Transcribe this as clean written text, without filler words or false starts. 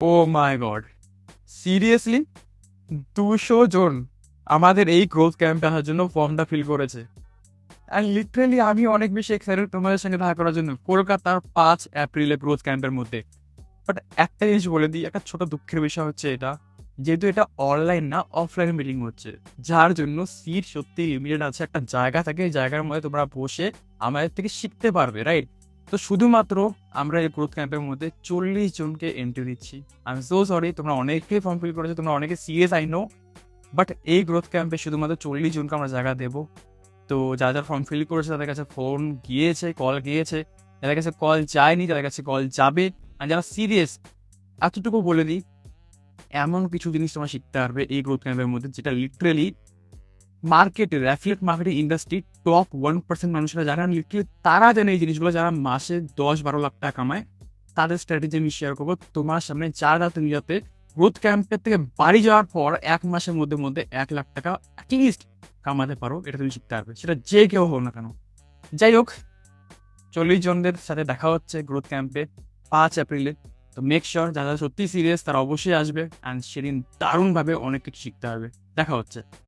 ও মাই god, seriously 200 জন আমাদের এই growth ক্যাম্পে আসার জন্য ফর্মটা ফিল করেছে। অ্যান্ড লিটারেলি আমি অনেক বেশি এক্সাইটেড তোমাদের সঙ্গে দেখা করার জন্য কলকাতার 5 এপ্রিলে গ্রোথ ক্যাম্পের মধ্যে। বাট একটা জিনিস বলে দিই, একটা ছোট দুঃখের বিষয় হচ্ছে এটা, যেহেতু এটা অনলাইন না অফলাইন মিটিং হচ্ছে, যার জন্য সিট সত্যি লিমিটেড আছে। একটা জায়গা থাকে, এই জায়গার মধ্যে তোমরা বসে আমাদের থেকে শিখতে পারবে, রাইট? তো শুধুমাত্র আমরা এই গ্রোথ ক্যাম্পের মধ্যে 40 জনকে এন্ট্রি দিচ্ছি। আই এম সো সরি, তোমরা অনেকেই ফর্ম ফিল করেছো, তোমরা অনেকে সিরিয়াস আই নো, বাট এই গ্রোথ ক্যাম্পে শুধুমাত্র 40 জনকে আমরা জায়গা দেবো। তো যারা যারা ফর্ম ফিল করেছে তাদের কাছে ফোন গিয়েছে, কল গিয়েছে, যাদের কাছে কল যায়নি তাদের কাছে কল যাবে। আর যারা সিরিয়াস, এতটুকু বলে দিই, এমন কিছু জিনিস তোমরা শিখতে পারবে এই গ্রোথ ক্যাম্পের মধ্যে যেটা লিটারেলি মার্কেটের অ্যাফিলিয়েট মার্কেটিং ইন্ডাস্ট্রি টপ 1% মানুষরা জানে। লিটারেলি তারা জানে এই জিনিসগুলো, যারা মাসে 10-12 লাখ টাকা কামায়। তাদের স্ট্র্যাটেজি আমি শেয়ার করবো তোমার সামনে, যারা তুমি যাতে গ্রোথ ক্যাম্পের থেকে বাড়ি যাওয়ার পর 1 মাসের মধ্যে মধ্যে 1 লাখ টাকা অ্যাটলিস্ট কামাতে পারো। এটা তুমি শিখতে পারবে, সেটা যে কেউ হোক না কেন। যাই হোক, 40 জনদের সাথে দেখা হচ্ছে গ্রোথ ক্যাম্পে 5 এপ্রিলে। তো মেক শিওর যারা সত্যি সিরিয়াস তারা অবশ্যই আসবে, অ্যান্ড সেদিন দারুণভাবে অনেক কিছু শিখতে হবে। দেখা হচ্ছে।